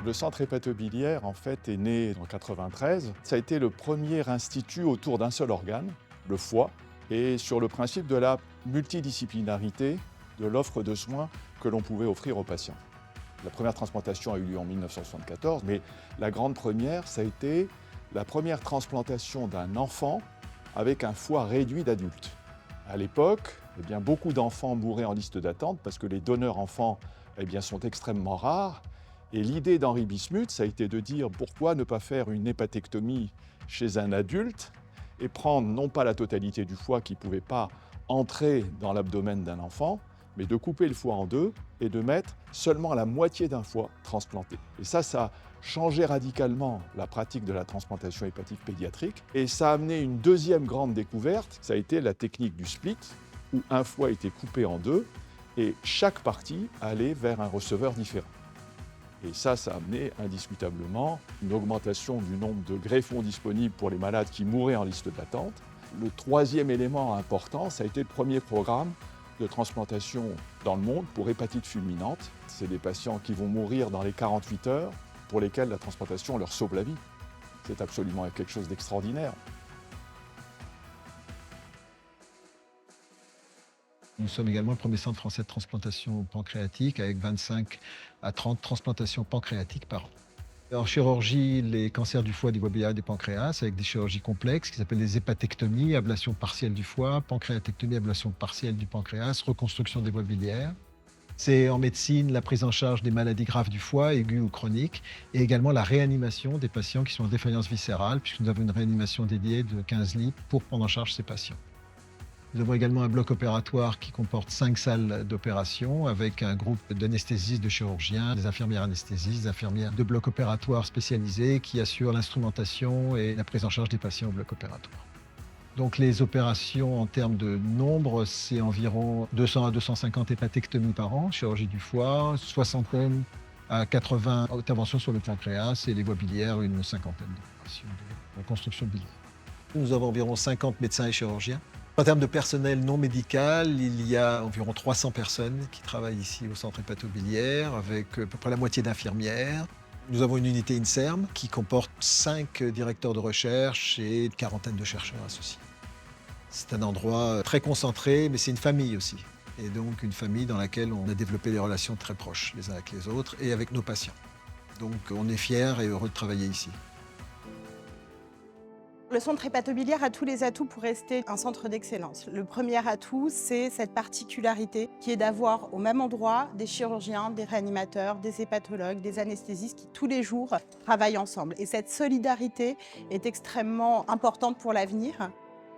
Le centre hépatobiliaire, en fait, est né en 1993. Ça a été le premier institut autour d'un seul organe, le foie, et sur le principe de la multidisciplinarité de l'offre de soins que l'on pouvait offrir aux patients. La première transplantation a eu lieu en 1974, mais la grande première, ça a été la première transplantation d'un enfant avec un foie réduit d'adultes. À l'époque, beaucoup d'enfants mouraient en liste d'attente parce que les donneurs enfants sont extrêmement rares. Et l'idée d'Henri Bismuth, ça a été de dire pourquoi ne pas faire une hépatectomie chez un adulte et prendre non pas la totalité du foie qui ne pouvait pas entrer dans l'abdomen d'un enfant, mais de couper le foie en deux et de mettre seulement la moitié d'un foie transplanté. Et ça a changé radicalement la pratique de la transplantation hépatique pédiatrique. Et ça a amené une deuxième grande découverte, ça a été la technique du split, où un foie était coupé en deux et chaque partie allait vers un receveur différent. Et ça a amené indiscutablement une augmentation du nombre de greffons disponibles pour les malades qui mouraient en liste d'attente. Le troisième élément important, ça a été le premier programme de transplantation dans le monde pour hépatite fulminante. C'est des patients qui vont mourir dans les 48 heures pour lesquels la transplantation leur sauve la vie. C'est absolument quelque chose d'extraordinaire. Nous sommes également le premier centre français de transplantation pancréatique avec 25 à 30 transplantations pancréatiques par an. En chirurgie, les cancers du foie, des voies biliaires et des pancréas, avec des chirurgies complexes qui s'appellent les hépatectomies, ablation partielle du foie, pancréatectomie, ablation partielle du pancréas, reconstruction des voies biliaires. C'est en médecine la prise en charge des maladies graves du foie, aiguës ou chroniques, et également la réanimation des patients qui sont en défaillance viscérale, puisque nous avons une réanimation dédiée de 15 lits pour prendre en charge ces patients. Nous avons également un bloc opératoire qui comporte 5 salles d'opération avec un groupe d'anesthésistes, de chirurgiens, des infirmières anesthésistes, des infirmières de bloc opératoire spécialisées qui assurent l'instrumentation et la prise en charge des patients au bloc opératoire. Donc les opérations en termes de nombre, c'est environ 200 à 250 hépatectomies par an, chirurgie du foie, 60 à 80 interventions sur le pancréas et les voies biliaires, une cinquantaine d'opérations de reconstruction biliaire. Nous avons environ 50 médecins et chirurgiens. En termes de personnel non médical, il y a environ 300 personnes qui travaillent ici au centre hépatobiliaire, avec à peu près la moitié d'infirmières. Nous avons une unité INSERM qui comporte 5 directeurs de recherche et une quarantaine de chercheurs associés. C'est un endroit très concentré, mais c'est une famille aussi. Et donc une famille dans laquelle on a développé des relations très proches les uns avec les autres et avec nos patients. Donc on est fiers et heureux de travailler ici. Le centre hépatobiliaire a tous les atouts pour rester un centre d'excellence. Le premier atout, c'est cette particularité qui est d'avoir au même endroit des chirurgiens, des réanimateurs, des hépatologues, des anesthésistes qui tous les jours travaillent ensemble. Et cette solidarité est extrêmement importante pour l'avenir.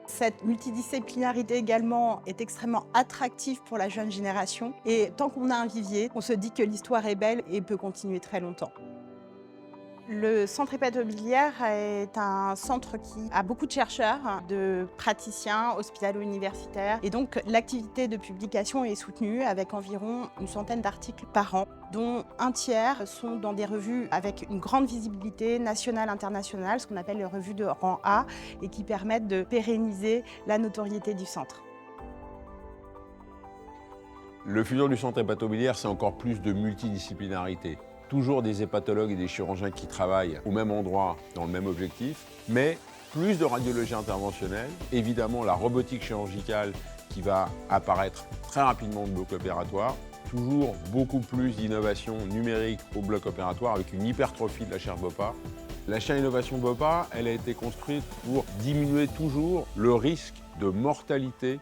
Cette multidisciplinarité également est extrêmement attractive pour la jeune génération. Et tant qu'on a un vivier, on se dit que l'histoire est belle et peut continuer très longtemps. Le centre hépatobiliaire est un centre qui a beaucoup de chercheurs, de praticiens hospitalo-universitaires. Et donc l'activité de publication est soutenue avec environ une centaine d'articles par an, dont un tiers sont dans des revues avec une grande visibilité nationale, internationale, ce qu'on appelle les revues de rang A, et qui permettent de pérenniser la notoriété du centre. Le futur du centre hépatobiliaire, c'est encore plus de multidisciplinarité. Toujours des hépatologues et des chirurgiens qui travaillent au même endroit, dans le même objectif, mais plus de radiologie interventionnelle, évidemment la robotique chirurgicale qui va apparaître très rapidement au bloc opératoire, toujours beaucoup plus d'innovation numérique au bloc opératoire avec une hypertrophie de la chaire BOPA. La chaire innovation BOPA, elle a été construite pour diminuer toujours le risque de mortalité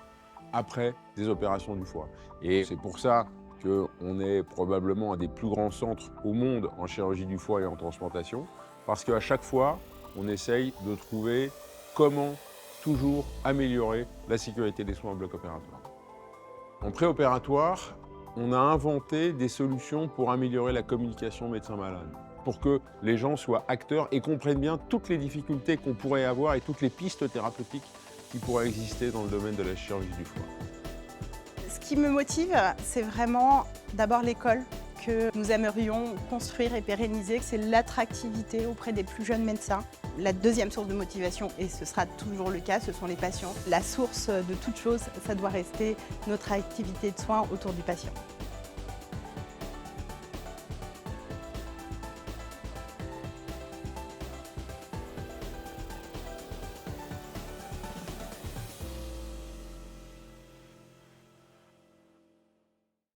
après des opérations du foie. Et c'est pour ça qu'on est probablement un des plus grands centres au monde en chirurgie du foie et en transplantation, parce qu'à chaque fois, on essaye de trouver comment toujours améliorer la sécurité des soins au bloc opératoire. En préopératoire, on a inventé des solutions pour améliorer la communication médecin-malade, pour que les gens soient acteurs et comprennent bien toutes les difficultés qu'on pourrait avoir et toutes les pistes thérapeutiques qui pourraient exister dans le domaine de la chirurgie du foie. Ce qui me motive, c'est vraiment d'abord l'école que nous aimerions construire et pérenniser, c'est l'attractivité auprès des plus jeunes médecins. La deuxième source de motivation, et ce sera toujours le cas, ce sont les patients. La source de toute chose, ça doit rester notre activité de soins autour du patient.